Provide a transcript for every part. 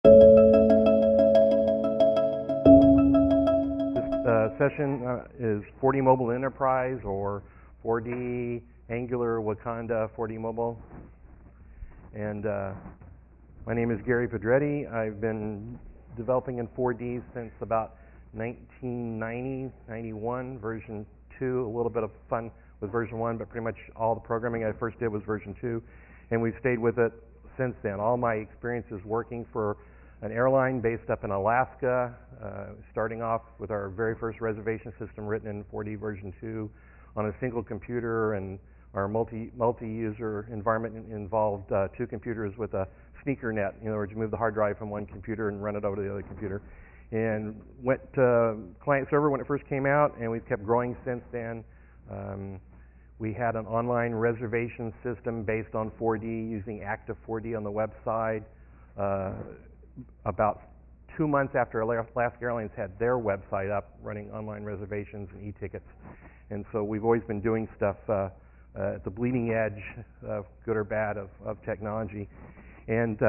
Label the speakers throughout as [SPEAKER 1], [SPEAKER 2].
[SPEAKER 1] This session is 4D Mobile Enterprise, or 4D Angular-Wakanda 4D Mobile. And my name is Gary Pedretty. I've been developing in 4D since about 1990, 91, version 2. A little bit of fun with version 1, but pretty much all the programming I first did was version 2. And we've stayed with it since then. All my experience is working for an airline based up in Alaska, starting off with our very first reservation system written in 4D version 2 on a single computer, and our multi-user environment involved 2 computers with a sneaker net. In other words, you move the hard drive from one computer and run it over to the other computer. And went client server when it first came out, and we've kept growing since then. We had an online reservation system based on 4D using Active 4D on the website. About 2 months after Alaska Airlines had their website up running online reservations and e-tickets. And so we've always been doing stuff at the bleeding edge, good or bad, of technology. And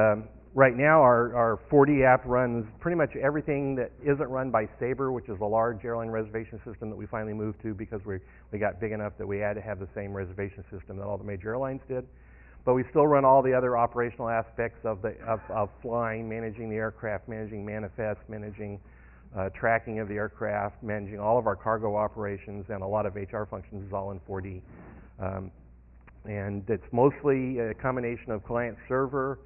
[SPEAKER 1] right now our 4D app runs pretty much everything that isn't run by Sabre, which is a large airline reservation system that we finally moved to because we got big enough that we had to have the same reservation system that all the major airlines did. But we still run all the other operational aspects of flying, managing the aircraft, managing manifests, managing tracking of the aircraft, managing all of our cargo operations, and a lot of HR functions is all in 4D. And it's mostly a combination of client server,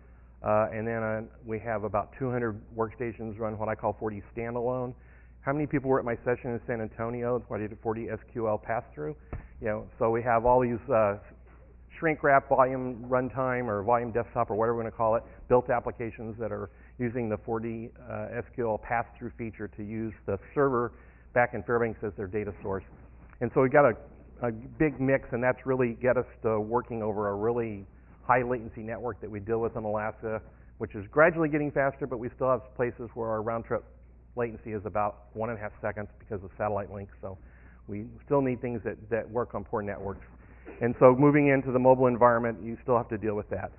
[SPEAKER 1] and then we have about 200 workstations run what I call 4D standalone. How many people were at my session in San Antonio when I did 4D SQL pass-through? So we have all these shrink wrap, volume runtime, or volume desktop, or whatever we want to call it, built applications that are using the 4D SQL pass-through feature to use the server back in Fairbanks as their data source. And so we got a big mix, and that's really get us to working over a really high latency network that we deal with in Alaska, which is gradually getting faster, but we still have places where our round trip latency is about 1.5 seconds because of satellite links. So we still need things that work on poor networks. And so moving into the mobile environment, you still have to deal with that.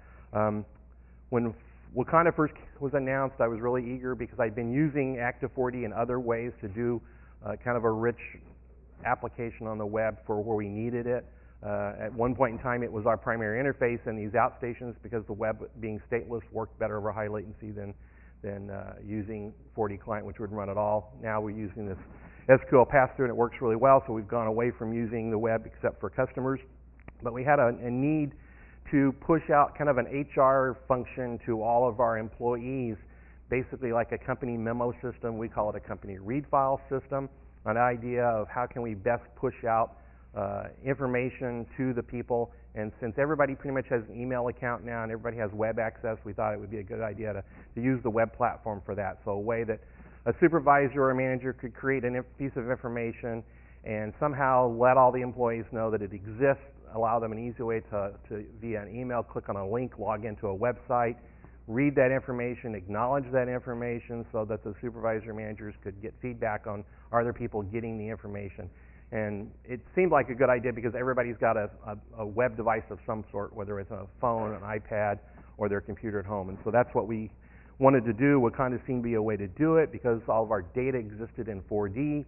[SPEAKER 1] When Wakanda first was announced, I was really eager because I'd been using Active 4D in other ways to do kind of a rich application on the web for where we needed it. At one point in time, it was our primary interface in these outstations because the web, being stateless, worked better over high latency than using 4D client, which wouldn't run at all. Now we're using this SQL pass-through, and it works really well, so we've gone away from using the web except for customers. But we had a need to push out kind of an HR function to all of our employees, basically like a company memo system. We call it a company read file system, an idea of how can we best push out information to the people. And since everybody pretty much has an email account now and everybody has web access, we thought it would be a good idea to use the web platform for that. So a way that a supervisor or a manager could create a piece of information and somehow let all the employees know that it exists, allow them an easy way to via an email, click on a link, log into a website, read that information, acknowledge that information so that the supervisor managers could get feedback on are there people getting the information. And it seemed like a good idea because everybody's got a web device of some sort, whether it's a phone, an iPad, or their computer at home. And so that's what we wanted to do. Wakanda seemed to be a way to do it because all of our data existed in 4D.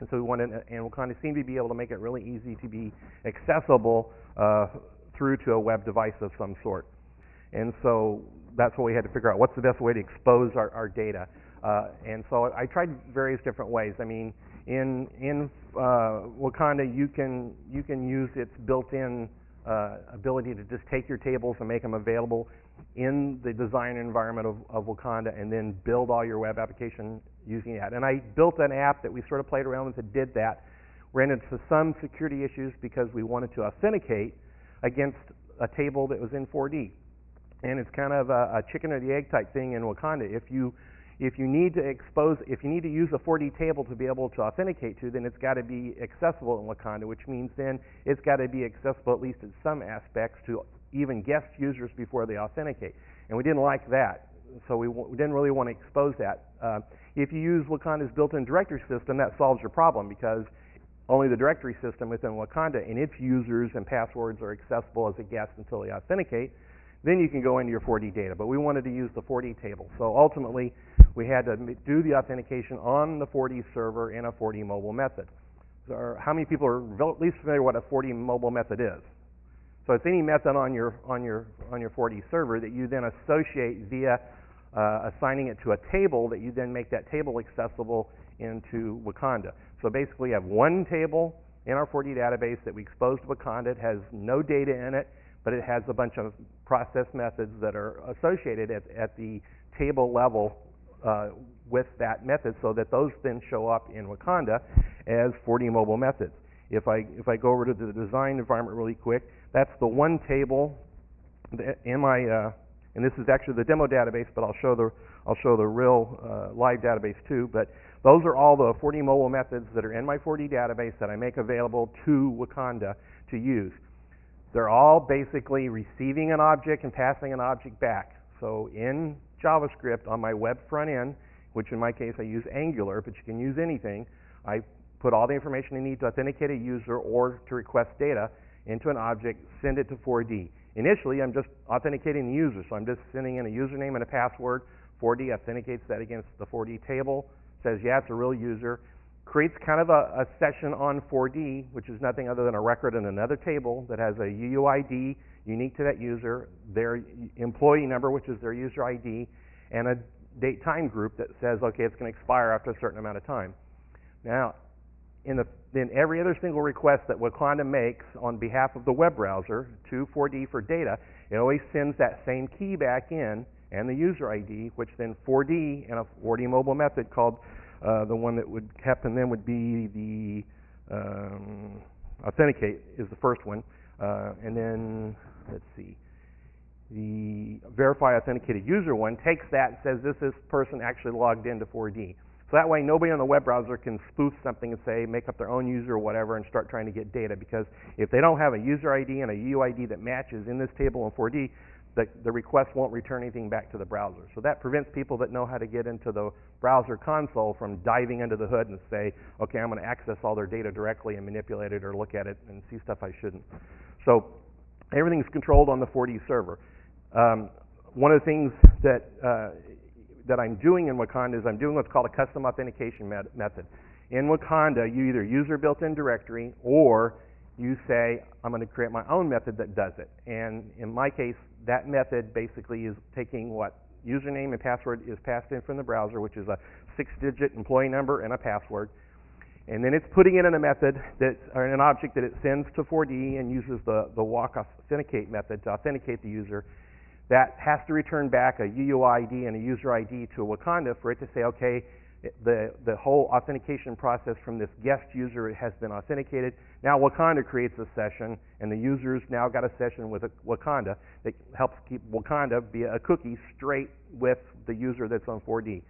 [SPEAKER 1] And so we wanted, and Wakanda seemed to be able to make it really easy to be accessible through to a web device of some sort. And so that's what we had to figure out. What's the best way to expose our data? And so I tried various different ways. I mean, in Wakanda, you can use its built-in ability to just take your tables and make them available in the design environment of Wakanda, and then build all your web application using that. And I built an app that we sort of played around with that did that. Ran into some security issues because we wanted to authenticate against a table that was in 4D. And it's kind of a chicken or the egg type thing in Wakanda. If you need to use a 4D table to be able to authenticate to, then it's got to be accessible in Wakanda, which means then it's got to be accessible at least in some aspects to even guest users before they authenticate. And we didn't like that, so we didn't really want to expose that. If you use Wakanda's built-in directory system, that solves your problem because only the directory system within Wakanda and its users and passwords are accessible as a guest until they authenticate. Then you can go into your 4D data, but we wanted to use the 4D table. So ultimately, we had to do the authentication on the 4D server in a 4D mobile method. So how many people are at least familiar with what a 4D mobile method is? So it's any method on your 4D server that you then associate via assigning it to a table that you then make that table accessible into Wakanda. So basically, you have one table in our 4D database that we expose to Wakanda. It has no data in it, but it has a bunch of process methods that are associated at the table level with that method, so that those then show up in Wakanda as 4D mobile methods. If I go over to the design environment really quick, that's the one table in my and this is actually the demo database, but I'll show the real live database too. But those are all the 4D mobile methods that are in my 4D database that I make available to Wakanda to use. They're all basically receiving an object and passing an object back. So in JavaScript on my web front end, which in my case I use Angular, but you can use anything, I put all the information I need to authenticate a user or to request data into an object, send it to 4D. Initially, I'm just authenticating the user, so I'm just sending in a username and a password. 4D authenticates that against the 4D table, says, yeah, it's a real user, creates kind of a session on 4D, which is nothing other than a record in another table that has a UUID unique to that user, their employee number, which is their user ID, and a date time group that says, okay, it's going to expire after a certain amount of time. Now, in every other single request that Wakanda makes on behalf of the web browser to 4D for data, it always sends that same key back in and the user ID, which then 4D and a 4D mobile method called the one that would happen then would be the authenticate is the first one, and then let's see, the verify authenticated user one takes that and says this person actually logged into 4D. So that way nobody on the web browser can spoof something and say, make up their own user or whatever and start trying to get data, because if they don't have a user ID and a UUID that matches in this table in 4D, the request won't return anything back to the browser. So that prevents people that know how to get into the browser console from diving under the hood and say, okay, I'm going to access all their data directly and manipulate it or look at it and see stuff I shouldn't. So everything's controlled on the 4D server. One of the things that I'm doing in Wakanda is I'm doing what's called a custom authentication method. In Wakanda, you either use your built-in directory or you say, I'm going to create my own method that does it. And in my case, that method basically is taking what username and password is passed in from the browser, which is a 6-digit employee number and a password. And then it's putting it in a method or in an object that it sends to 4D and uses the walk authenticate method to authenticate the user. That has to return back a UUID and a user ID to Wakanda for it to say, okay, the whole authentication process from this guest user has been authenticated. Now Wakanda creates a session, and the user's now got a session with Wakanda that helps keep Wakanda via a cookie straight with the user that's on 4D.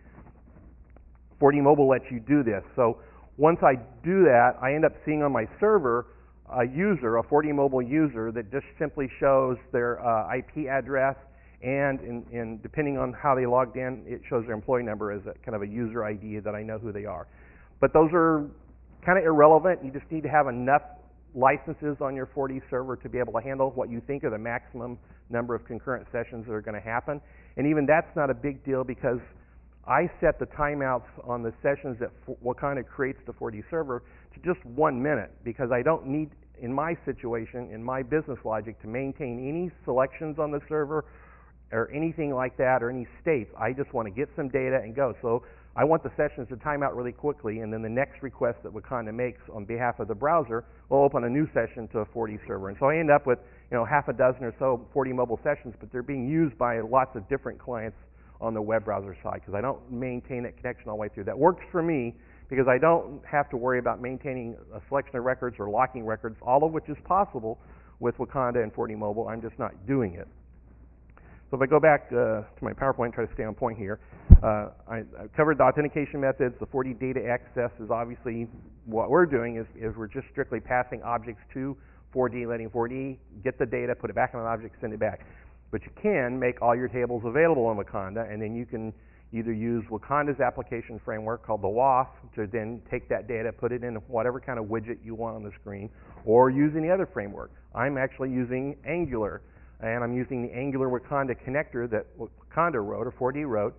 [SPEAKER 1] 4D Mobile lets you do this. So once I do that, I end up seeing on my server a user, a 4D Mobile user, that just simply shows their IP address, and in depending on how they logged in, it shows their employee number as a kind of a user ID that I know who they are. But those are kind of irrelevant. You just need to have enough licenses on your 4D server to be able to handle what you think are the maximum number of concurrent sessions that are going to happen. And even that's not a big deal, because I set the timeouts on the sessions that Wakanda creates the 4D server to just 1 minute, because I don't need, in my situation, in my business logic, to maintain any selections on the server or anything like that, or any states. I just want to get some data and go. So I want the sessions to time out really quickly, and then the next request that Wakanda makes on behalf of the browser will open a new session to a 4D server. And so I end up with, half a dozen or so 4D mobile sessions, but they're being used by lots of different clients on the web browser side, because I don't maintain that connection all the way through. That works for me because I don't have to worry about maintaining a selection of records or locking records, all of which is possible with Wakanda and 4D Mobile. I'm just not doing it. So if I go back to my PowerPoint and try to stay on point here, I covered the authentication methods. The 4D data access is obviously what we're doing is we're just strictly passing objects to 4D, letting 4D get the data, put it back on an object, send it back. But you can make all your tables available in Wakanda, and then you can either use Wakanda's application framework called the WAF to then take that data, put it in whatever kind of widget you want on the screen, or use any other framework. I'm actually using Angular. and I'm using the Angular-Wakanda connector that Wakanda wrote, or 4D wrote,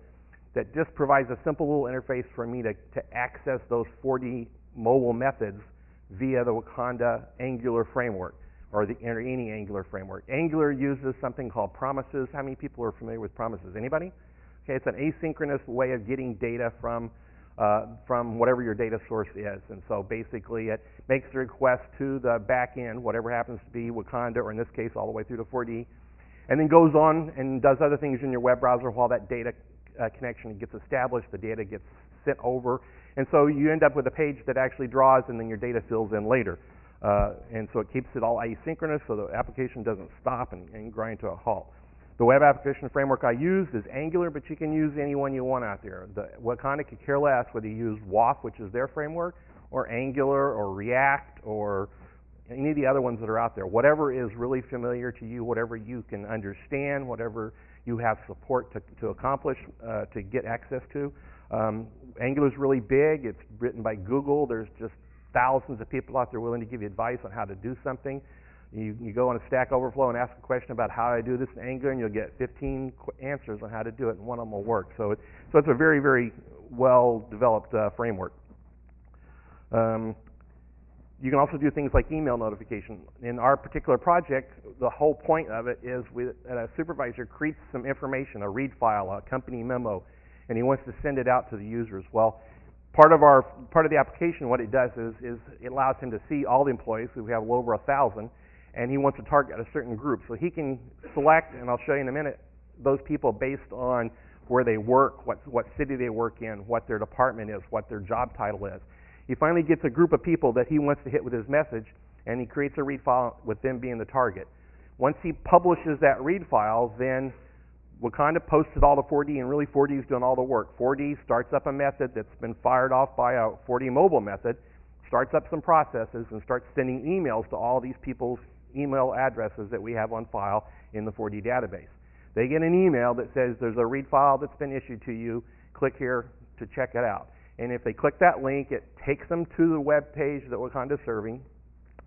[SPEAKER 1] that just provides a simple little interface for me to access those 4D mobile methods via the Wakanda Angular framework, or any Angular framework. Angular uses something called promises. How many people are familiar with promises? Anybody? Okay, it's an asynchronous way of getting data from whatever your data source is. And so basically it makes the request to the back end, whatever happens to be Wakanda, or in this case all the way through to 4D, and then goes on and does other things in your web browser while that data connection gets established, the data gets sent over, and so you end up with a page that actually draws and then your data fills in later. And so it keeps it all asynchronous so the application doesn't stop and grind to a halt. The web application framework I use is Angular, but you can use any one you want out there. Wakanda could care less whether you use WAF, which is their framework, or Angular, or React, or any of the other ones that are out there. Whatever is really familiar to you, whatever you can understand, whatever you have support to accomplish, to get access to. Angular is really big. It's written by Google. There's just thousands of people out there willing to give you advice on how to do something. You go on a Stack Overflow and ask a question about how I do this in Angular, and you'll get 15 answers on how to do it, and one of them will work. So it's a very, very well-developed framework. You can also do things like email notification. In our particular project, the whole point of it is a supervisor creates some information, a read file, a company memo, and he wants to send it out to the users. Well, part of the application, what it does is it allows him to see all the employees. We have well over 1,000, and he wants to target a certain group. So he can select, and I'll show you in a minute, those people based on where they work, what city they work in, what their department is, what their job title is. He finally gets a group of people that he wants to hit with his message, and he creates a read file with them being the target. Once he publishes that read file, then Wakanda posts it all to 4D, and really 4D is doing all the work. 4D starts up a method that's been fired off by a 4D mobile method, starts up some processes, and starts sending emails to all these people's email addresses that we have on file in the 4D database. They get an email that says there's a read file that's been issued to you. Click here to check it out. And if they click that link, it takes them to the web page that Wakanda's serving.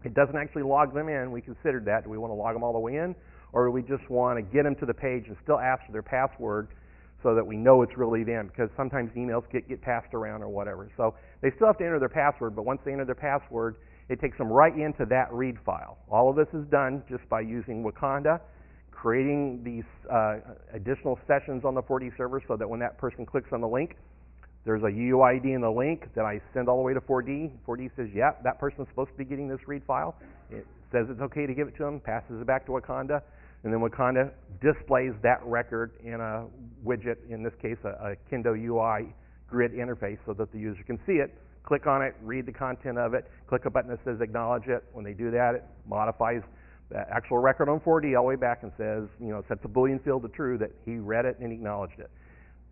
[SPEAKER 1] It doesn't actually log them in. We considered that. Do we want to log them all the way in, or do we just want to get them to the page and still ask for their password so that we know it's really them? Because sometimes emails get passed around or whatever. So they still have to enter their password, but once they enter their password, it takes them right into that read file. All of this is done just by using Wakanda, creating these additional sessions on the 4D server so that when that person clicks on the link, there's a UUID in the link that I send all the way to 4D. 4D says, yeah, that person's supposed to be getting this read file. It says it's okay to give it to them, passes it back to Wakanda, and then Wakanda displays that record in a widget, in this case a Kendo UI grid interface, so that the user can see it, click on it, read the content of it, click a button that says acknowledge it. When they do that, it modifies the actual record on 4D all the way back and says, sets a Boolean field to true that he read it and acknowledged it.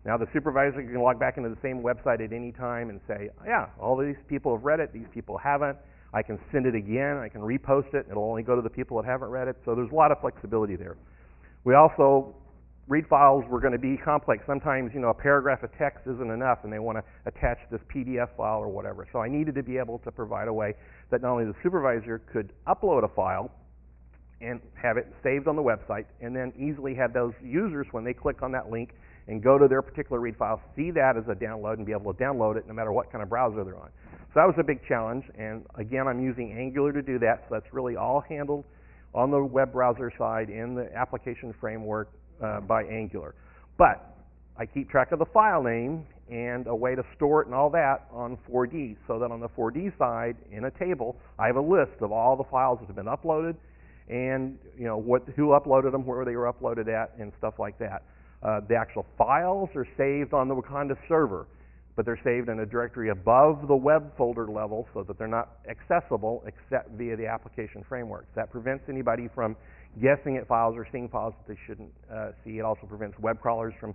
[SPEAKER 1] Now the supervisor can log back into the same website at any time and say, yeah, all these people have read it, these people haven't. I can send it again, I can repost it, it'll only go to the people that haven't read it. So there's a lot of flexibility there. We also, read files were going to be complex. Sometimes, a paragraph of text isn't enough and they want to attach this PDF file or whatever. So I needed to be able to provide a way that not only the supervisor could upload a file and have it saved on the website, and then easily have those users, when they click on that link and go to their particular read file, see that as a download and be able to download it no matter what kind of browser they're on. So that was a big challenge, and again, I'm using Angular to do that, so that's really all handled on the web browser side in the application framework by Angular. But I keep track of the file name and a way to store it and all that on 4D, so that on the 4D side, in a table, I have a list of all the files that have been uploaded, and who uploaded them, where they were uploaded at, and stuff like that. The actual files are saved on the Wakanda server, but they're saved in a directory above the web folder level so that they're not accessible except via the application framework. That prevents anybody from guessing at files or seeing files that they shouldn't see. It also prevents web crawlers from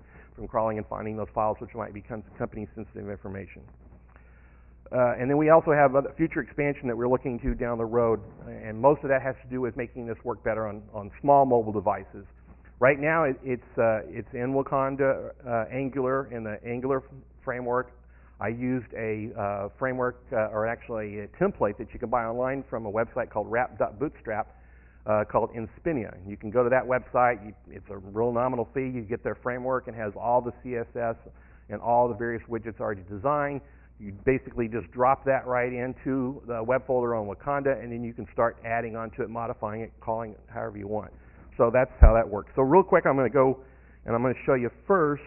[SPEAKER 1] crawling and finding those files, which might be company-sensitive information. And then we also have other future expansion that we're looking to down the road, and most of that has to do with making this work better on small mobile devices. Right now, it's in Wakanda Angular, in the Angular framework. I used a framework, or actually a template that you can buy online from a website called wrap.bootstrap called Inspinia. You can go to that website. It's a real nominal fee. You get their framework and has all the CSS and all the various widgets already designed. You basically just drop that right into the web folder on Wakanda, and then you can start adding onto it, modifying it, calling it however you want. So that's how that works. So real quick, I'm going to go and I'm going to show you first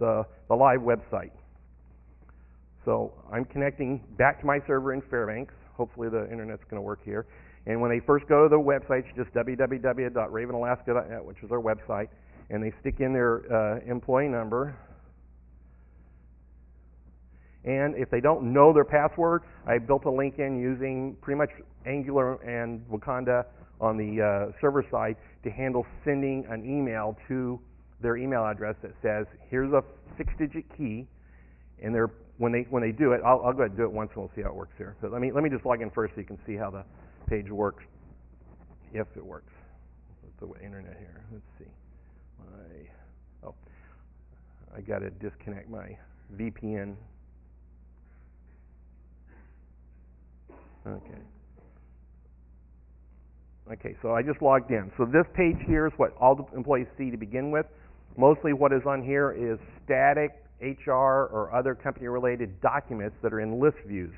[SPEAKER 1] the live website. So I'm connecting back to my server in Fairbanks. Hopefully the internet's going to work here. And when they first go to the website, it's just www.ravnalaska.net, which is our website, and they stick in their employee number. And if they don't know their password, I built a link in using pretty much Angular and Wakanda on the server side to handle sending an email to their email address that says, here's a 6-digit key, and when they do it, I'll go ahead and do it once and we'll see how it works here. So let me just log in first so you can see how the page works, if it works. What's the internet here? Let's see. I got to disconnect my VPN. Okay, so I just logged in. So this page here is what all the employees see to begin with. Mostly what is on here is static HR or other company-related documents that are in list views.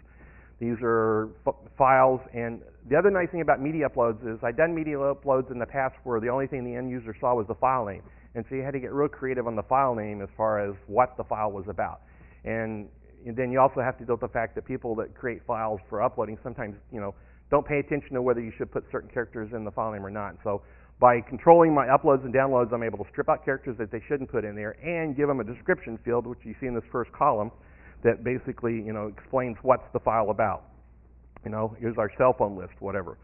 [SPEAKER 1] These are files, and the other nice thing about media uploads is I've done media uploads in the past where the only thing the end user saw was the file name. And so you had to get real creative on the file name as far as what the file was about. And then you also have to deal with the fact that people that create files for uploading sometimes, don't pay attention to whether you should put certain characters in the file name or not. So by controlling my uploads and downloads, I'm able to strip out characters that they shouldn't put in there and give them a description field, which you see in this first column, that basically, explains what's the file about. Here's our cell phone list, whatever.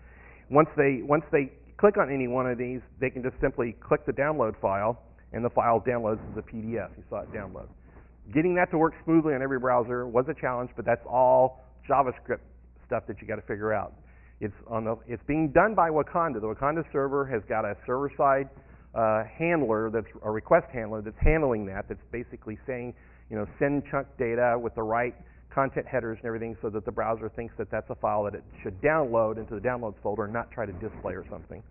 [SPEAKER 1] Once they click on any one of these, they can just simply click the download file, and the file downloads as a PDF. You saw it download. Getting that to work smoothly on every browser was a challenge, but that's all JavaScript stuff that you got to figure out. It's being done by Wakanda. The Wakanda server has got a server-side handler, that's a request handler that's handling that. That's basically saying, send chunk data with the right content headers and everything, so that the browser thinks that that's a file that it should download into the downloads folder and not try to display or something.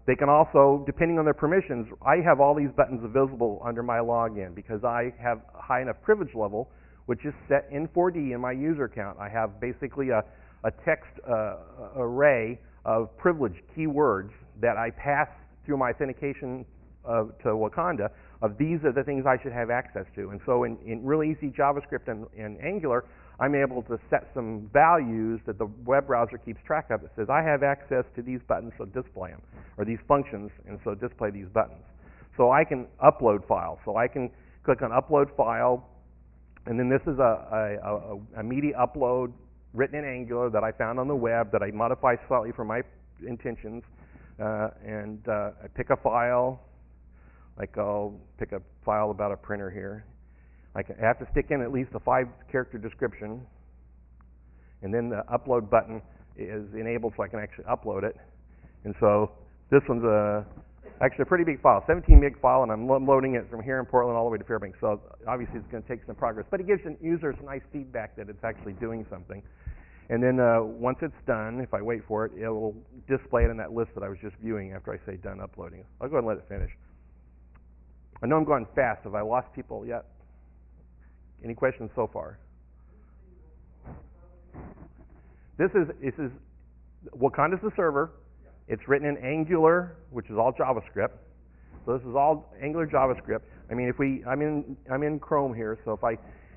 [SPEAKER 1] They can also, depending on their permissions, I have all these buttons visible under my login because I have a high enough privilege level, which is set in 4D in my user account. I have basically a text array of privileged keywords that I pass through my authentication to Wakanda of these are the things I should have access to. And so in really easy JavaScript and Angular, I'm able to set some values that the web browser keeps track of. It says, I have access to these buttons, so display them, or these functions, and so display these buttons. So I can upload files. So I can click on Upload File, and then this is a media upload written in Angular that I found on the web that I modify slightly for my intentions, and I pick a file. Like I'll pick a file about a printer here. I have to stick in at least a 5-character description, and then the upload button is enabled so I can actually upload it. And so this one's actually a pretty big file, 17 meg file, and I'm loading it from here in Portland all the way to Fairbanks. So obviously it's going to take some progress, but it gives users nice feedback that it's actually doing something. And then once it's done, if I wait for it, it will display it in that list that I was just viewing after I say done uploading. I'll go ahead and let it finish. I know I'm going fast. Have I lost people yet? Any questions so far? This is Wakanda's the server. It's written in Angular, which is all JavaScript. So this is all Angular JavaScript. I mean, I'm in Chrome here, so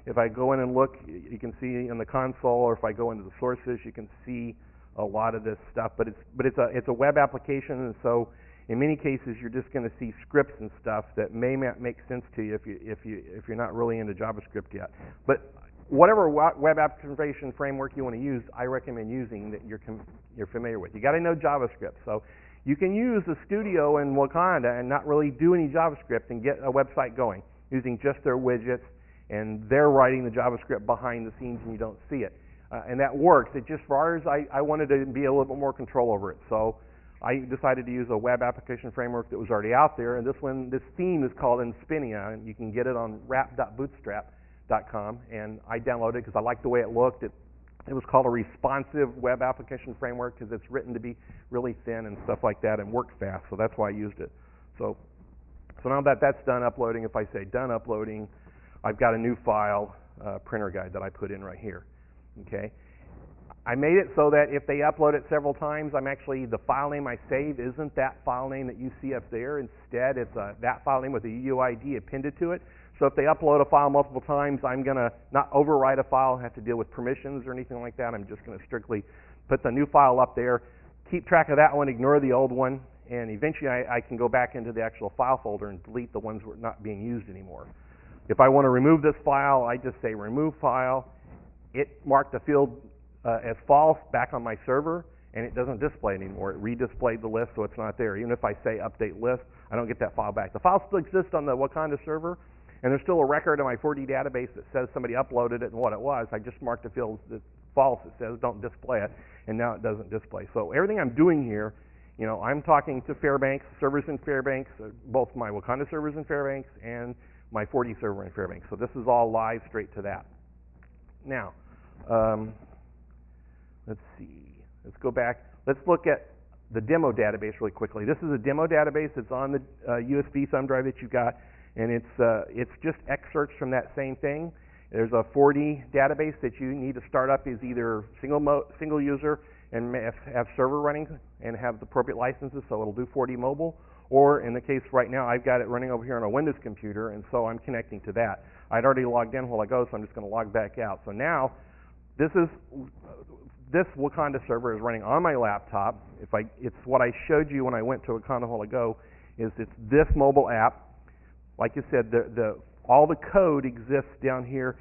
[SPEAKER 1] if I go in and look, you can see in the console, or if I go into the sources, you can see a lot of this stuff. But it's a web application, and so in many cases, you're just going to see scripts and stuff that may not make sense to you if you're not really into JavaScript yet. But whatever web application framework you want to use, I recommend using that you're familiar with. You got to know JavaScript. So you can use the Studio in Wakanda and not really do any JavaScript and get a website going using just their widgets, and they're writing the JavaScript behind the scenes and you don't see it. And that works. It just, for ours, I wanted to be a little bit more control over it. So I decided to use a web application framework that was already out there, and this theme is called Inspinia, and you can get it on wrap.bootstrap.com, and I downloaded it because I liked the way it looked. It It was called a responsive web application framework because it's written to be really thin and stuff like that and work fast, so that's why I used it. So now that that's done uploading, if I say done uploading, I've got a new file, printer guide that I put in right here, okay? I made it so that if they upload it several times, the file name I save isn't that file name that you see up there. Instead, it's that file name with a UUID appended to it. So if they upload a file multiple times, I'm going to not overwrite a file, have to deal with permissions or anything like that. I'm just going to strictly put the new file up there, keep track of that one, ignore the old one, and eventually I can go back into the actual file folder and delete the ones that are not being used anymore. If I want to remove this file, I just say remove file. It marked the field as false back on my server, and it doesn't display anymore. It redisplayed the list, so it's not there. Even if I say update list, I don't get that file back. The file still exists on the Wakanda server, and there's still a record in my 4D database that says somebody uploaded it and what it was. I just marked the field as false. It says don't display it, and now it doesn't display. So everything I'm doing here, I'm talking to Fairbanks, servers in Fairbanks, both my Wakanda servers in Fairbanks and my 4D server in Fairbanks. So this is all live straight to that. Now, let's see. Let's go back. Let's look at the demo database really quickly. This is a demo database. It's on the USB thumb drive that you've got, and it's just excerpts from that same thing. There's a 4D database that you need to start up is either single user and have server running and have the appropriate licenses, so it'll do 4D mobile. Or in the case right now, I've got it running over here on a Windows computer, and so I'm connecting to that. I'd already logged in while ago, so I'm just going to log back out. So now, this Wakanda server is running on my laptop. It's what I showed you when I went to Wakanda a while ago. It's this mobile app. Like you said, all the code exists down here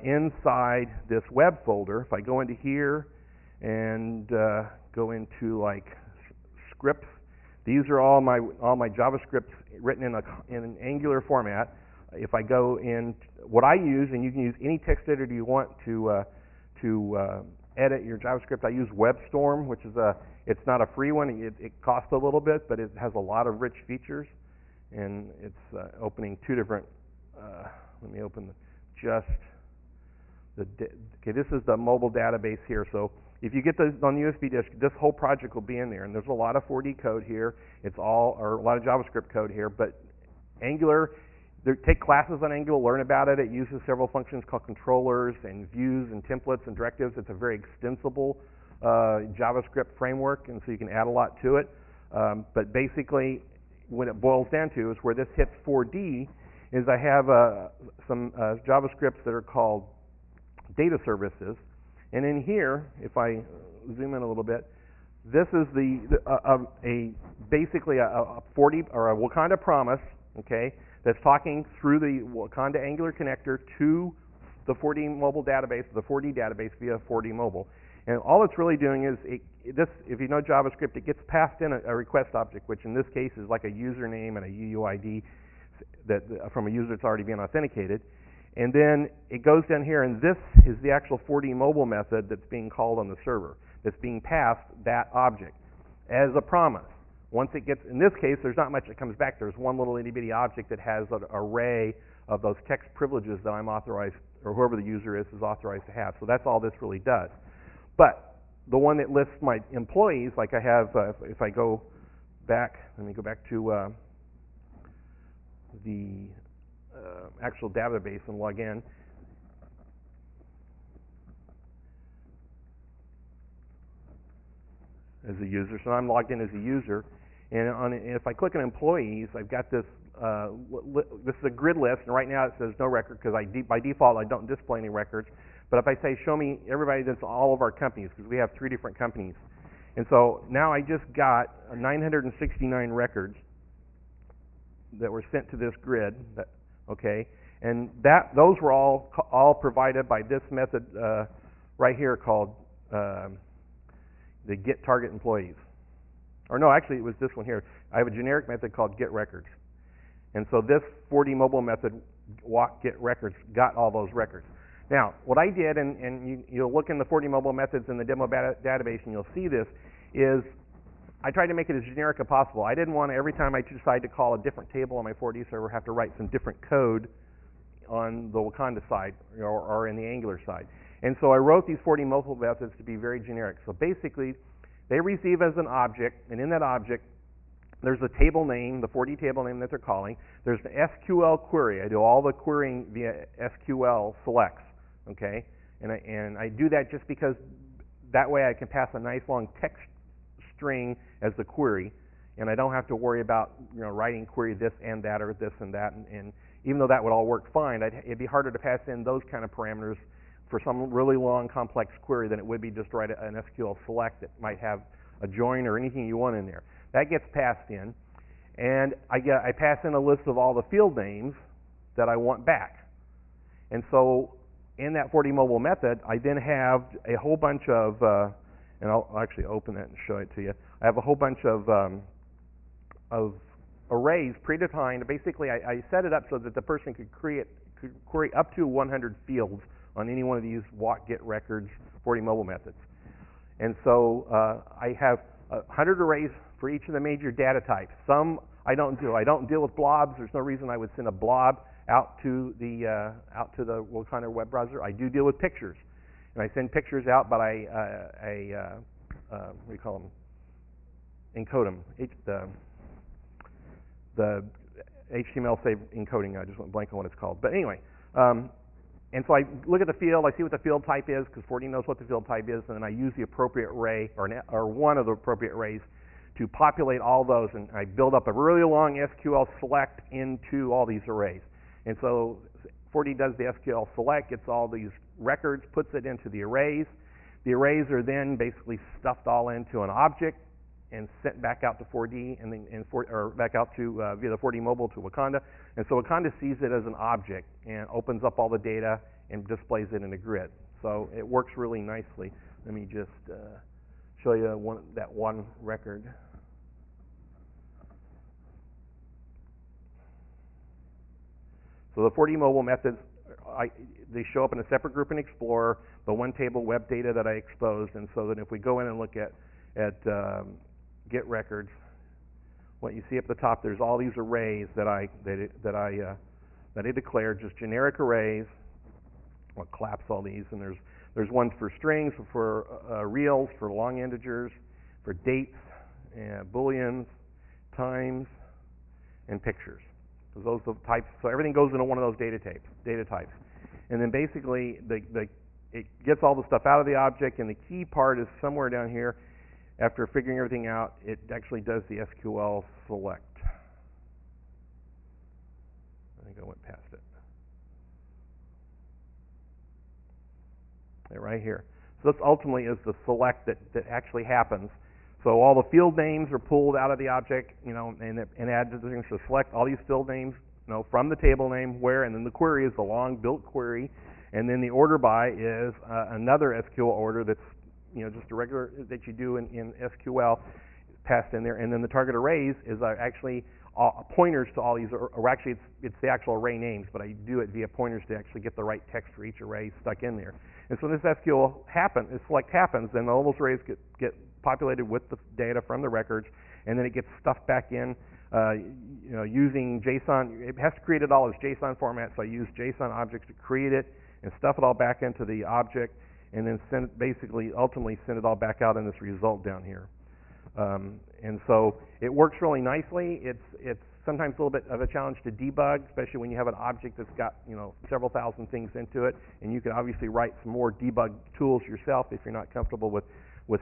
[SPEAKER 1] inside this web folder. If I go into here and go into like scripts, these are all my JavaScripts written in an Angular format. If I go in, what I use, and you can use any text editor you want to edit your JavaScript. I use WebStorm, which is it's not a free one. It costs a little bit, but it has a lot of rich features. And it's opening two different. Let me open okay, this is the mobile database here. So if you get this on the USB disk, this whole project will be in there. And there's a lot of 4D code here. It's or a lot of JavaScript code here. But Angular, take classes on Angular, learn about it. It uses several functions called controllers and views and templates and directives. It's a very extensible JavaScript framework, and so you can add a lot to it. But basically, when it boils down to is where this hits 4D is I have some JavaScripts that are called data services. And in here, if I zoom in a little bit, this is basically a 4D or a Wakanda promise, okay, that's talking through the Wakanda Angular connector to the 4D mobile database, the 4D database via 4D mobile. And all it's really doing is, if you know JavaScript, it gets passed in a request object, which in this case is like a username and a UUID from a user that's already been authenticated. And then it goes down here, and this is the actual 4D mobile method that's being called on the server, that's being passed that object as a promise. Once it gets, in this case, there's not much that comes back. There's one little itty-bitty object that has an array of those text privileges that I'm authorized, or whoever the user is authorized to have. So that's all this really does. But the one that lists my employees, like I have, if I go back, let me go back to the actual database and log in. As a user, so I'm logged in as a user, and if I click on employees, I've got this. This is a grid list, and right now it says no record because by default I don't display any records. But if I say show me everybody that's all of our companies, because we have 3 different companies, and so now I just got 969 records that were sent to this grid. Okay, and those were all provided by this method right here called the get target employees. Or no, actually it was this one here. I have a generic method called get records. And so this 4D mobile method, walk get records, got all those records. Now, what I did, and you'll look in the 4D mobile methods in the demo database and you'll see this, is I tried to make it as generic as possible. I didn't want to, every time I decide to call a different table on my 4D server, have to write some different code on the Wakanda side or in the Angular side. And so I wrote these 40 mobile methods to be very generic. So basically, they receive as an object, and in that object, there's a table name, the 4D table name that they're calling. There's the SQL query. I do all the querying via SQL selects, okay? And I do that just because that way I can pass a nice long text string as the query, and I don't have to worry about writing query this and that or this and that. And even though that would all work fine, it'd be harder to pass in those kind of parameters for some really long, complex query than it would be just to write an SQL select that might have a join or anything you want in there. That gets passed in, and I pass in a list of all the field names that I want back. And so in that 40 mobile method, I then have a whole bunch of, and I'll actually open that and show it to you. I have a whole bunch of arrays predefined. Basically, I set it up so that the person could query up to 100 fields on any one of these walk, get records, 40 mobile methods. And so I have 100 arrays for each of the major data types. Some I don't do. I don't deal with blobs. There's no reason I would send a blob out to the Wakanda web browser. I do deal with pictures, and I send pictures out, but I what do you call them? Encode them. The HTML save encoding. I just went blank on what it's called. But anyway. And so I look at the field, I see what the field type is, because 40 knows what the field type is, and then I use the appropriate array, or one of the appropriate arrays, to populate all those, and I build up a really long SQL select into all these arrays. And so 40 does the SQL select, gets all these records, puts it into the arrays. The arrays are then basically stuffed all into an object and sent back out to 4D, and then or back out to via the 4D mobile to Wakanda. And so Wakanda sees it as an object and opens up all the data and displays it in a grid. So it works really nicely. Let me just show you that one record. So the 4D mobile methods, they show up in a separate group in Explorer, the one table web data that I exposed, and so that if we go in and look at get records, what you see up the top, there's all these arrays that I declared, just generic arrays. I'll collapse all these, and there's ones for strings, for reals, for long integers, for dates, booleans, times, and pictures. So those are the types. So everything goes into one of those data types, and then basically it gets all the stuff out of the object, and the key part is somewhere down here. After figuring everything out, it actually does the SQL select. I think I went past it. Right here. So this ultimately is the select that actually happens. So all the field names are pulled out of the object, and add to the things to select all these field names, from the table name and then the query is the long built query, and then the order by is another SQL order that's just a regular that you do in SQL passed in there, and then the target arrays is actually pointers to all these, or actually it's the actual array names, but I do it via pointers to actually get the right text for each array stuck in there. And so this SQL select happens, then all those arrays get populated with the data from the records, and then it gets stuffed back in using JSON. It has to create it all as JSON format, so I use JSON objects to create it and stuff it all back into the object, and then ultimately send it all back out in this result down here. And so it works really nicely. It's sometimes a little bit of a challenge to debug, especially when you have an object that's got several thousand things into it, and you can obviously write some more debug tools yourself if you're not comfortable with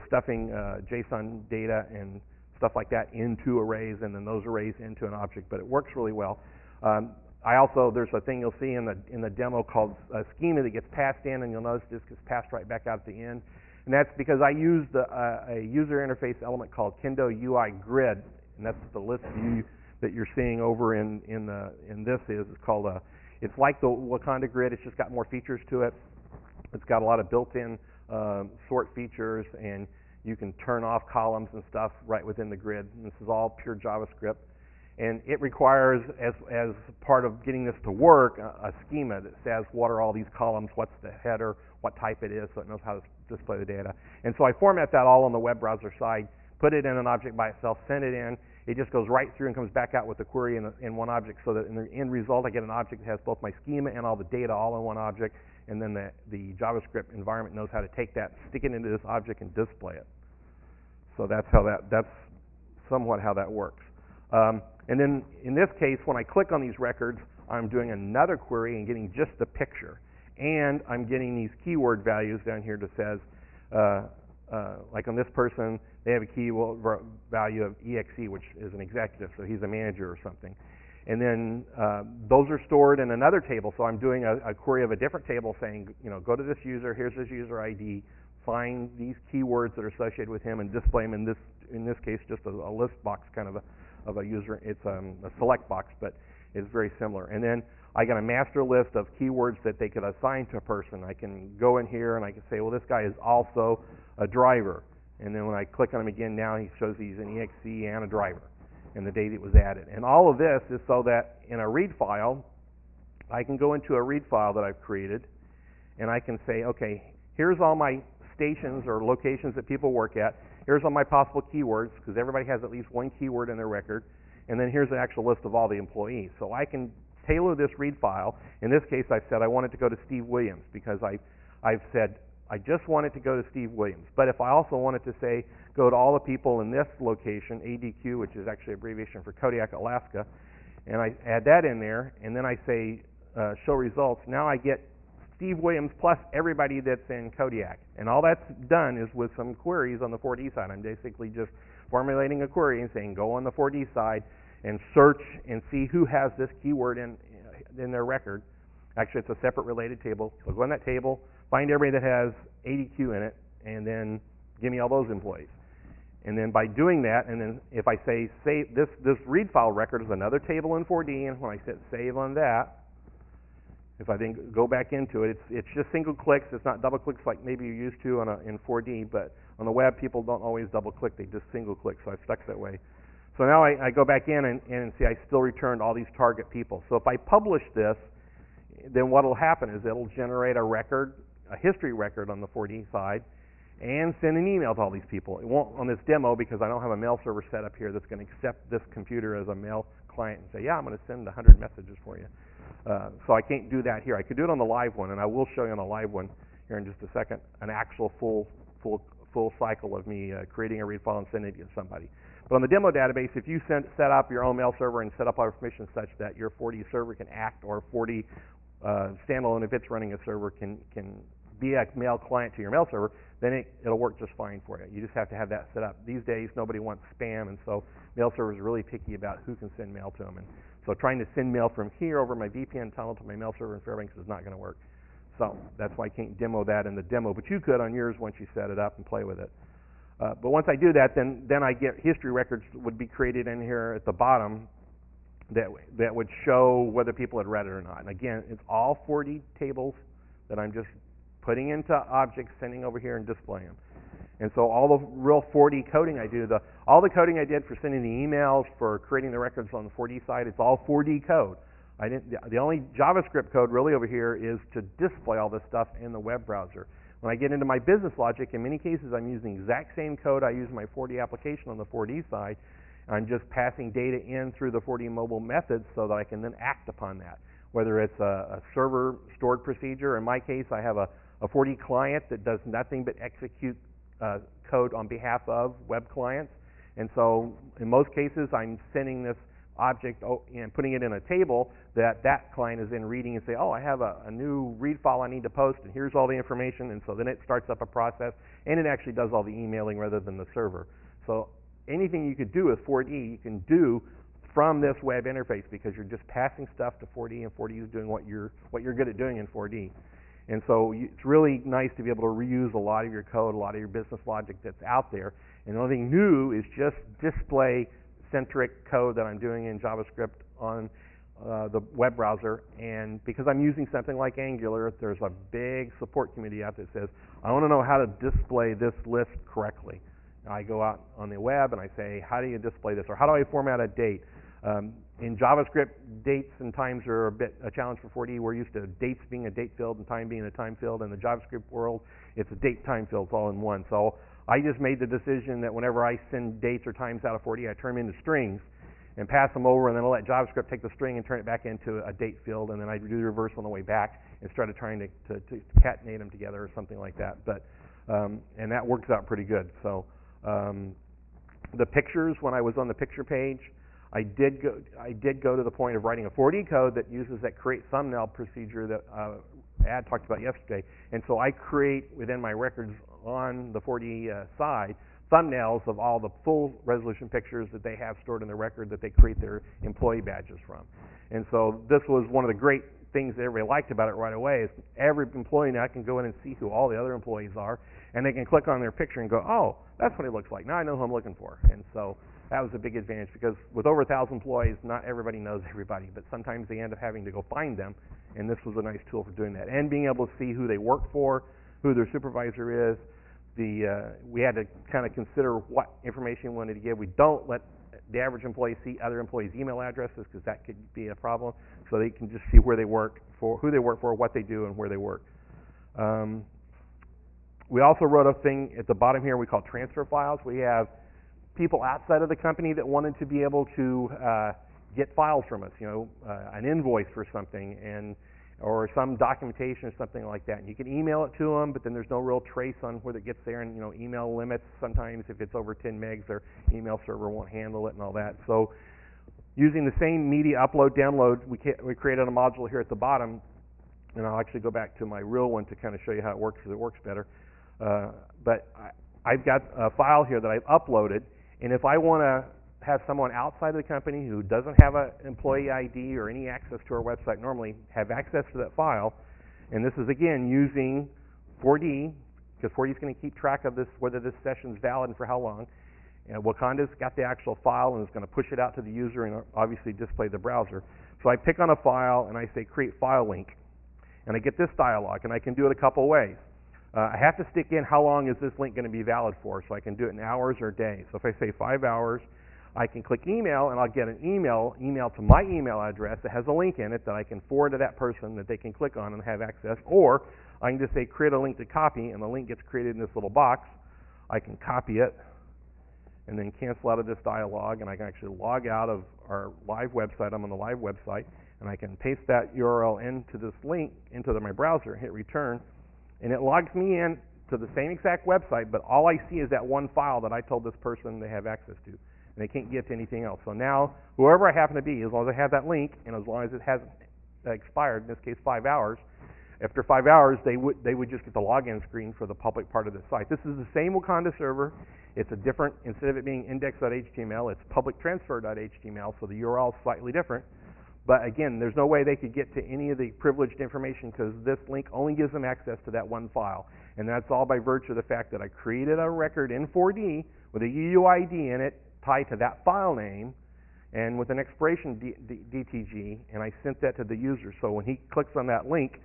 [SPEAKER 1] stuffing JSON data and stuff like that into arrays, and then those arrays into an object. But it works really well. There's a thing you'll see in the demo called a schema that gets passed in, and you'll notice this gets passed right back out at the end. And that's because I used a user interface element called Kendo UI Grid, and that's the list view that you're seeing over in this is. It's called it's like the Wakanda grid. It's just got more features to it. It's got a lot of built-in sort features, and you can turn off columns and stuff right within the grid. And this is all pure JavaScript. And it requires, as part of getting this to work, a schema that says what are all these columns, what's the header, what type it is, so it knows how to display the data. And so I format that all on the web browser side, put it in an object by itself, send it in, it just goes right through and comes back out with the query in one object, so that in the end result I get an object that has both my schema and all the data all in one object, and then the JavaScript environment knows how to take that, stick it into this object, and display it. So that's somewhat how that works. And then in this case, when I click on these records, I'm doing another query and getting just the picture. And I'm getting these keyword values down here that says, like on this person, they have a keyword value of EXE, which is an executive, so he's a manager or something. And then those are stored in another table, so I'm doing a query of a different table saying, go to this user, here's his user ID, find these keywords that are associated with him and display them in this case just a list box kind of a user. It's a select box, but it's very similar. And then I got a master list of keywords that they could assign to a person. I can go in here and I can say, well, this guy is also a driver. And then when I click on him again, now he shows he's an EXE and a driver and the date it was added. And all of this is so that in a read file, I can go into a read file that I've created and I can say, okay, here's all my stations or locations that people work at. Here's all my possible keywords, because everybody has at least one keyword in their record. And then here's the actual list of all the employees. So I can tailor this read file. In this case, I've said I want it to go to Steve Williams, because I've said I just want it to go to Steve Williams. But if I also wanted to say go to all the people in this location, ADQ, which is actually abbreviation for Kodiak, Alaska, and I add that in there, and then I say show results, now I get Steve Williams plus everybody that's in Kodiak. And all that's done is with some queries on the 4D side. I'm basically just formulating a query and saying go on the 4D side and search and see who has this keyword in their record. Actually, it's a separate related table. So go on that table, find everybody that has ADQ in it, and then give me all those employees. And then by doing that, and then if I say save, this read file record is another table in 4D, and when I hit save on that, if I then go back into it, it's just single clicks. It's not double clicks like maybe you're used to in 4D, but on the web, people don't always double click. They just single click, so I've stuck that way. So now I go back in and see I still returned all these target people. So if I publish this, then what will happen is it'll generate a record, a history record on the 4D side, and send an email to all these people. It won't on this demo because I don't have a mail server set up here that's going to accept this computer as a mail client and say, yeah, I'm going to send 100 messages for you. So I can't do that here. I could do it on the live one, and I will show you on the live one here in just a second an actual full cycle of me creating a read file and sending it to somebody. But on the demo database, if you set up your own mail server and set up our permissions such that your 4D server can act, or 4D standalone, if it's running a server, can be a mail client to your mail server, then it'll work just fine for you. You just have to have that set up. These days, nobody wants spam, and so mail servers are really picky about who can send mail to them. And so trying to send mail from here over my VPN tunnel to my mail server in Fairbanks is not going to work. So that's why I can't demo that in the demo, but you could on yours once you set it up and play with it. But once I do that, then I get history records would be created in here at the bottom that would show whether people had read it or not. And again, it's all 4D tables that I'm just putting into objects, sending over here and displaying them. And so all the real 4D coding I do, all the coding I did for sending the emails, for creating the records on the 4D side, it's all 4D code. The only JavaScript code really over here is to display all this stuff in the web browser. When I get into my business logic, in many cases I'm using the exact same code I use in my 4D application on the 4D side. I'm just passing data in through the 4D mobile methods so that I can then act upon that. Whether it's a server stored procedure, in my case I have a 4D client that does nothing but execute code on behalf of web clients. And so in most cases I'm sending this object and putting it in a table that client is then reading and say, oh, I have a new read file I need to post, and here's all the information. And so then it starts up a process, and it actually does all the emailing rather than the server. So anything you could do with 4D, you can do from this web interface, because you're just passing stuff to 4D, and 4D is doing what you're good at doing in 4D. And so it's really nice to be able to reuse a lot of your code, a lot of your business logic that's out there. And the only thing new is just display-centric code that I'm doing in JavaScript on the web browser. And because I'm using something like Angular, there's a big support community out there that says, I want to know how to display this list correctly. I go out on the web and I say, how do you display this? Or how do I format a date? In JavaScript, dates and times are a challenge for 4D. We're used to dates being a date field and time being a time field. In the JavaScript world, it's a date time field. It's all in one. So I just made the decision that whenever I send dates or times out of 4D, I turn them into strings and pass them over, and then I'll let JavaScript take the string and turn it back into a date field, and then I do the reverse on the way back instead of trying to concatenate them together or something like that. But and that works out pretty good. So the pictures, when I was on the picture page, I did go to the point of writing a 4D code that uses that create thumbnail procedure that Ad talked about yesterday. And so I create within my records on the 4D side thumbnails of all the full resolution pictures that they have stored in the record that they create their employee badges from. And so this was one of the great things that everybody liked about it right away is every employee now can go in and see who all the other employees are, and they can click on their picture and go, oh, that's what he looks like. Now I know who I'm looking for. And so that was a big advantage because with over 1,000 employees, not everybody knows everybody, but sometimes they end up having to go find them, and this was a nice tool for doing that. And being able to see who they work for, who their supervisor is. We had to kind of consider what information we wanted to give. We don't let the average employee see other employees' email addresses because that could be a problem. So they can just see where they work for, who they work for, what they do, and where they work. We also wrote a thing at the bottom here we call transfer files. We have people outside of the company that wanted to be able to get files from us, an invoice for something or some documentation or something like that. And you can email it to them, but then there's no real trace on whether it gets there. And, email limits, sometimes if it's over 10 megs, their email server won't handle it and all that. So using the same media upload, download, we created a module here at the bottom. And I'll actually go back to my real one to kind of show you how it works because it works better. But I've got a file here that I've uploaded. And if I want to have someone outside of the company who doesn't have an employee ID or any access to our website normally have access to that file, and this is, again, using 4D, because 4D is going to keep track of this, whether this session is valid and for how long. And Wakanda's got the actual file and is going to push it out to the user and obviously display the browser. So I pick on a file and I say create file link, and I get this dialog, and I can do it a couple ways. I have to stick in how long is this link going to be valid for, so I can do it in hours or days. So if I say 5 hours, I can click email, and I'll get an email to my email address that has a link in it that I can forward to that person that they can click on and have access. Or I can just say create a link to copy, and the link gets created in this little box. I can copy it and then cancel out of this dialog, and I can actually log out of our live website. I'm on the live website, and I can paste that URL into this link into my browser, hit return, and it logs me in to the same exact website, but all I see is that one file that I told this person they have access to. And they can't get to anything else. So now, whoever I happen to be, as long as I have that link, and as long as it hasn't expired, in this case 5 hours, after 5 hours, they would just get the login screen for the public part of the site. This is the same Wakanda server. It's a different, instead of it being index.html, it's publictransfer.html, so the URL is slightly different. But again, there's no way they could get to any of the privileged information because this link only gives them access to that one file. And that's all by virtue of the fact that I created a record in 4D with a UUID in it, tied to that file name and with an expiration DTG, and I sent that to the user. So when he clicks on that link,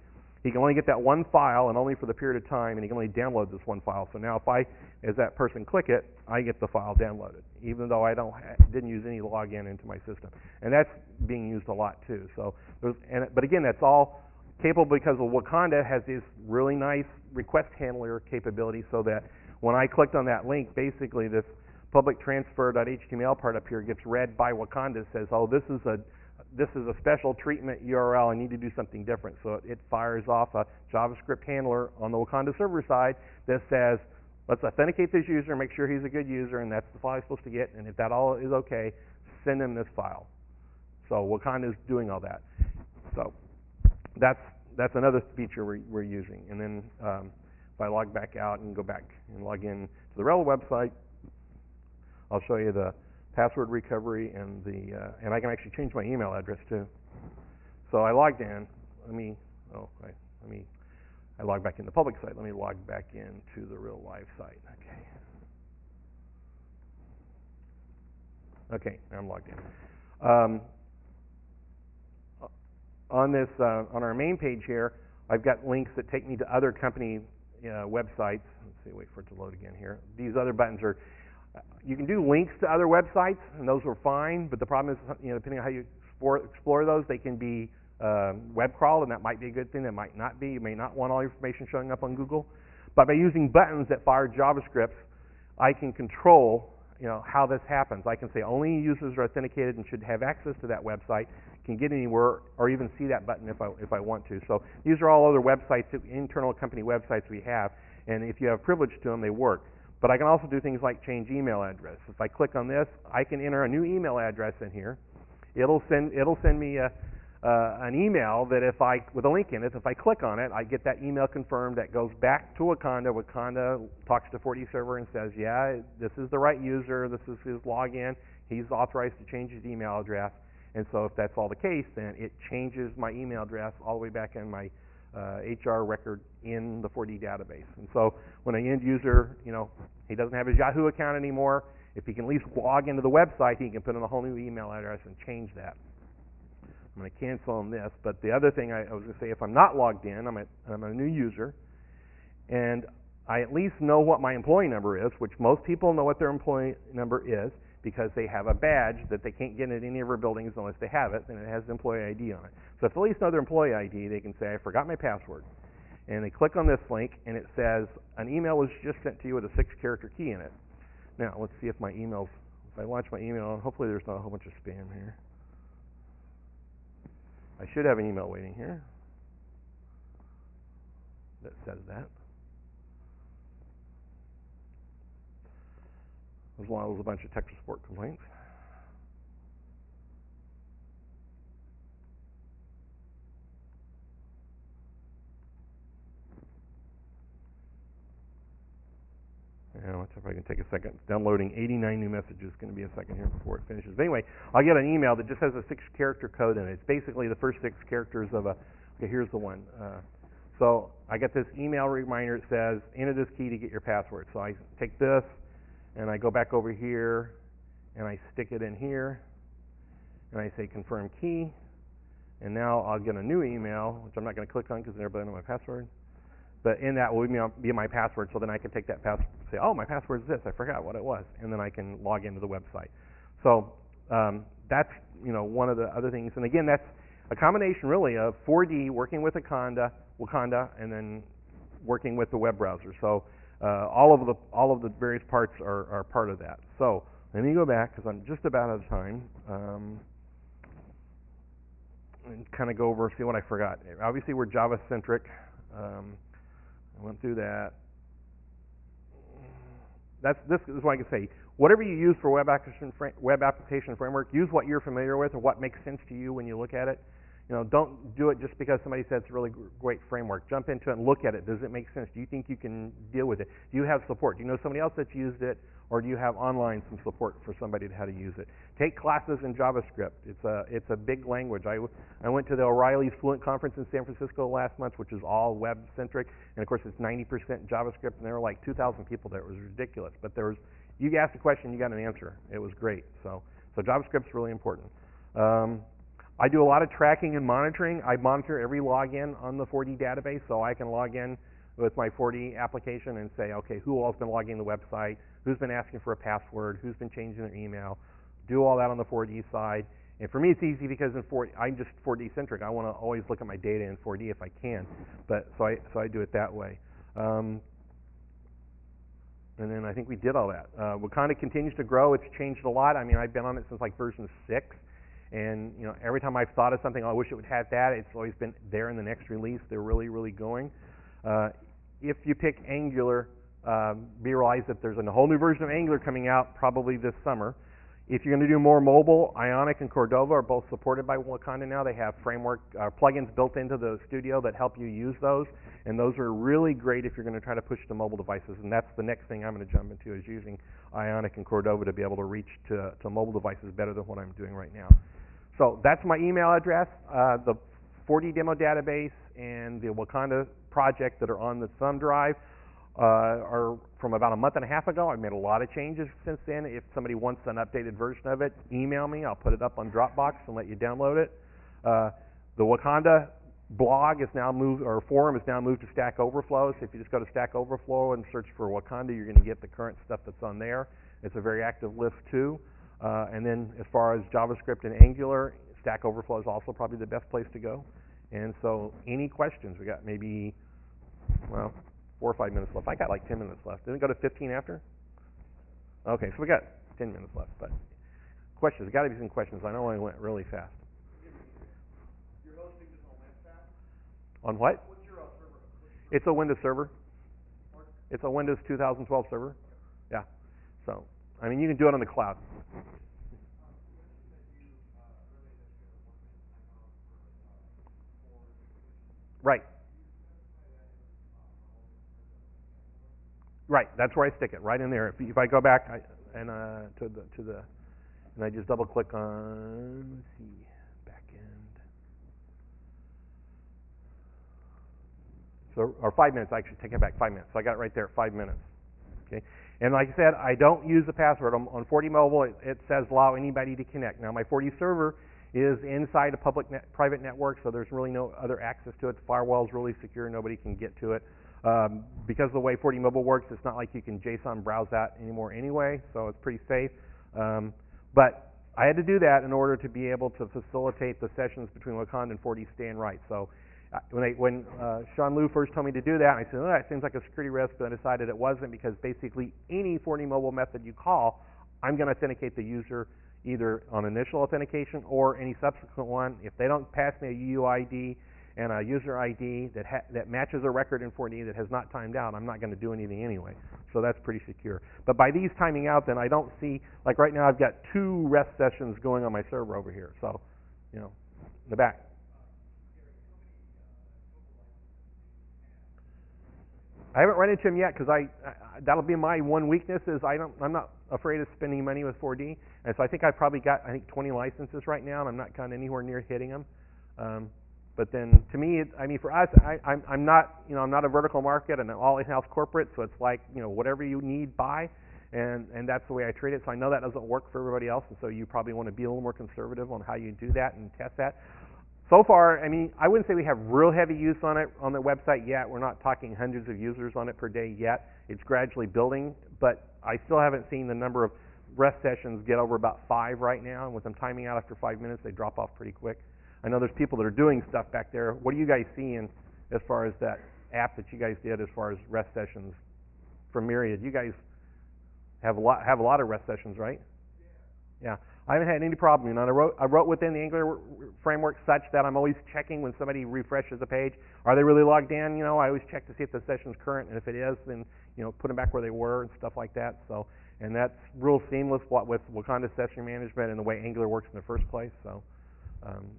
[SPEAKER 1] he can only get that one file and only for the period of time, and he can only download this one file. So now if as that person click it, I get the file downloaded, even though I didn't use any login into my system. And that's being used a lot too. So, but again, that's all capable because Wakanda has this really nice request handler capability so that when I clicked on that link, basically this public transfer.html part up here gets read by Wakanda. Says, oh, this is a special treatment URL. I need to do something different. So it fires off a JavaScript handler on the Wakanda server side that says, let's authenticate this user, make sure he's a good user, and that's the file he's supposed to get. And if that all is okay, send him this file. So Wakanda is doing all that. So that's another feature we're using. And then if I log back out and go back and log in to the Ravn website, I'll show you the password recovery and and I can actually change my email address too. So I logged in. I logged back in the public site. Let me log back into the real live site. Okay, now I'm logged in. On our main page here, I've got links that take me to other company websites. Let's see, wait for it to load again here. These other buttons are. You can do links to other websites, and those are fine, but the problem is, depending on how you explore those, they can be web crawled, and that might be a good thing, that might not be. You may not want all your information showing up on Google. But by using buttons that fire JavaScript, I can control, how this happens. I can say only users are authenticated and should have access to that website, can get anywhere, or even see that button if I want to. So these are all other websites, internal company websites we have, and if you have privilege to them, they work. But I can also do things like change email address. If I click on this, I can enter a new email address in here. It'll send me an email that with a link in it, if I click on it, I get that email confirmed. That goes back to Wakanda. Wakanda talks to 4D server and says, yeah, this is the right user. This is his login. He's authorized to change his email address. And so if that's all the case, then it changes my email address all the way back in my HR record in the 4D database. And so when an end user, he doesn't have his Yahoo account anymore, if he can at least log into the website, he can put in a whole new email address and change that. I'm going to cancel on this, but the other thing I was going to say, if I'm not logged in, I'm a new user, and I at least know what my employee number is, which most people know what their employee number is because they have a badge that they can't get in any of our buildings unless they have it, and it has the employee ID on it. So if they at least know their employee ID, they can say, I forgot my password. And they click on this link, and it says, an email was just sent to you with a 6-character key in it. Now, let's see if my emails, if I launch my email, and hopefully there's not a whole bunch of spam here. I should have an email waiting here that says that. As well as a bunch of tech support complaints. And let's see if I can take a second. It's downloading 89 new messages. It's going to be a second here before it finishes. But anyway, I'll get an email that just has a 6-character code in it. It's basically the first 6 characters of okay, here's the one. So I get this email reminder. It says, enter this key to get your password. So I take this, and I go back over here, and I stick it in here, and I say confirm key. And now I'll get a new email, which I'm not going to click on because everybody knows my password. But in that will be my password, so then I can take that password and say, oh, my password is this. I forgot what it was. And then I can log into the website. So that's one of the other things. And again, that's a combination really of 4D working with Wakanda, and then working with the web browser. So all of the various parts are part of that. So let me go back because I'm just about out of time. And kind of go over, see what I forgot. Obviously, we're Java-centric. I went through that. This is what I can say. Whatever you use for web application framework, use what you're familiar with or what makes sense to you when you look at it. Don't do it just because somebody said it's a really great framework. Jump into it and look at it. Does it make sense? Do you think you can deal with it? Do you have support? Do you know somebody else that's used it? Or do you have online some support for somebody to how to use it? Take classes in JavaScript. It's a big language. I went to the O'Reilly's Fluent Conference in San Francisco last month, which is all web-centric. And, of course, it's 90% JavaScript, and there were like 2,000 people there. It was ridiculous. But you asked a question, you got an answer. It was great. So JavaScript's really important. I do a lot of tracking and monitoring. I monitor every login on the 4D database, so I can log in with my 4D application and say, okay, who all's been logging the website, who's been asking for a password, who's been changing their email, do all that on the 4D side. And for me, it's easy because I'm just 4D centric. I want to always look at my data in 4D if I can. So I do it that way. And then I think we did all that. Wakanda continues to grow. It's changed a lot. I mean, I've been on it since like version 6. And every time I've thought of something, I wish it would have that. It's always been there in the next release. They're really, really going. If you pick Angular, realize that there's a whole new version of Angular coming out probably this summer. If you're going to do more mobile, Ionic and Cordova are both supported by Wakanda now. They have framework plugins built into the studio that help you use those, and those are really great if you're going to try to push to mobile devices. And that's the next thing I'm going to jump into is using Ionic and Cordova to be able to reach to mobile devices better than what I'm doing right now. So that's my email address. The 4D demo database and the Wakanda project that are on the thumb drive are from about a month and a half ago. I've made a lot of changes since then. If somebody wants an updated version of it, email me. I'll put it up on Dropbox and let you download it. The Wakanda blog is now moved, or forum is now moved to Stack Overflow. So if you just go to Stack Overflow and search for Wakanda, you're going to get the current stuff that's on there. It's a very active list too. And then as far as JavaScript and Angular, Stack Overflow is also probably the best place to go. And so any questions? We got maybe, 4 or 5 minutes left. I got like 10 minutes left. Didn't it go to 15 after? Okay, so we got 10 minutes left, but questions. There's got to be some questions. I know I went really fast.
[SPEAKER 2] You're hosting this on Landsat?
[SPEAKER 1] On what?
[SPEAKER 2] What's your server?
[SPEAKER 1] It's a Windows server. It's a Windows 2012 server. Yeah. So, I mean, you can do it on the cloud. Right. Right. That's where I stick it. Right in there. If I go back and I just double click on, let's see, back end. So, or 5 minutes. I should take it back 5 minutes. So I got it right there, 5 minutes. Okay. And like I said, I don't use the password. On 4D Mobile, it says allow anybody to connect. Now, my 4D server is inside a private network, so there's really no other access to it. The firewall is really secure. Nobody can get to it. Because of the way 4D Mobile works, it's not like you can JSON browse that anymore anyway, so it's pretty safe. But I had to do that in order to be able to facilitate the sessions between Wakanda and 4D staying right. So when Sean Liu first told me to do that, I said, oh, that seems like a security risk, but I decided it wasn't, because basically any 4D Mobile method you call, I'm going to authenticate the user either on initial authentication or any subsequent one. If they don't pass me a UUID and a user ID that matches a record in 4D that has not timed out, I'm not going to do anything anyway. So that's pretty secure. But by these timing out, then I don't see, like right now I've got 2 REST sessions going on my server over here. So, in the back. I haven't run into him yet, because that'll be my one weakness is I'm not afraid of spending money with 4D, and so I think I've probably got 20 licenses right now, and I'm not kind of anywhere near hitting them. But then to me, for us, I'm not I'm not a vertical market, and I'm all in-house corporate, so it's like whatever you need, buy, and that's the way I treat it. So I know that doesn't work for everybody else, and so you probably want to be a little more conservative on how you do that and test that. So far, I wouldn't say we have real heavy use on it on the website yet. We're not talking hundreds of users on it per day yet. It's gradually building, but I still haven't seen the number of REST sessions get over about 5 right now, and with them timing out after 5 minutes, they drop off pretty quick. I know there's people that are doing stuff back there. What are you guys seeing as far as that app that you guys did as far as REST sessions from Myriad? You guys have a lot of REST sessions, right? Yeah. I haven't had any problem. I wrote within the Angular framework such that I'm always checking when somebody refreshes a page. Are they really logged in? I always check to see if the session's current, and if it is, then put them back where they were and stuff like that. So, and that's real seamless with Wakanda session management and the way Angular works in the first place. So,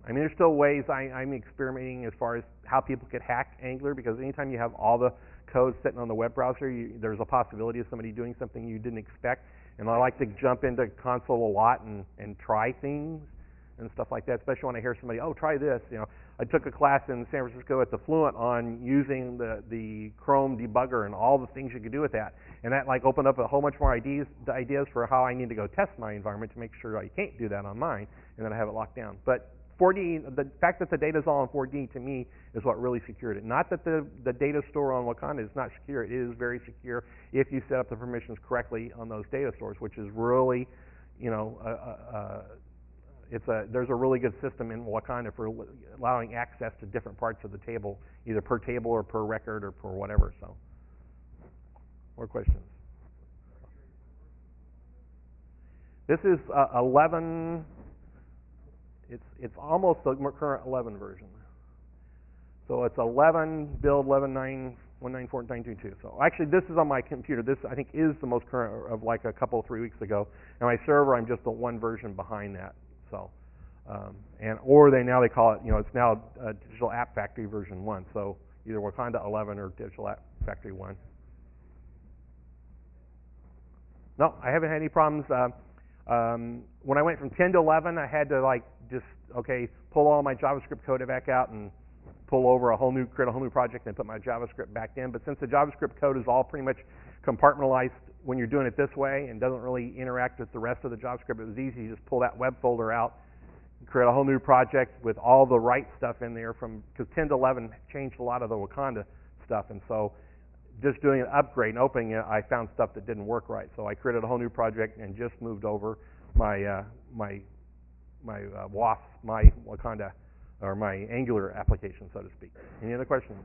[SPEAKER 1] there's still ways I'm experimenting as far as how people could hack Angular, because anytime you have all the code sitting on the web browser, there's a possibility of somebody doing something you didn't expect. And I like to jump into console a lot and try things and stuff like that, especially when I hear somebody, oh, try this. I took a class in San Francisco at the Fluent on using the Chrome debugger and all the things you could do with that. And that opened up a whole bunch more ideas for how I need to go test my environment to make sure I can't do that on mine, and then I have it locked down. But 4D, the fact that the data's all on 4D to me is what really secured it. Not that the data store on Wakanda is not secure. It is very secure if you set up the permissions correctly on those data stores, which is really, there's a really good system in Wakanda for allowing access to different parts of the table, either per table or per record or per whatever. So, more questions? This is 11. It's almost the current 11 version. So it's 11 build 11.9.194.922. So actually, this is on my computer. This I think is the most current of a couple 3 weeks ago. And my server, I'm just the one version behind that. So, or now they call it, it's now Digital App Factory version 1. So either Wakanda 11 or Digital App Factory 1. No, I haven't had any problems. When I went from 10 to 11, I had to pull all my JavaScript code back out and pull over create a whole new project and put my JavaScript back in. But since the JavaScript code is all pretty much compartmentalized when you're doing it this way and doesn't really interact with the rest of the JavaScript, it was easy to just pull that web folder out and create a whole new project with all the right stuff in there because 10 to 11 changed a lot of the Wakanda stuff. And so just doing an upgrade and opening it, I found stuff that didn't work right. So I created a whole new project and just moved over my WAF, my Wakanda, or my Angular application, so to speak. Any other questions?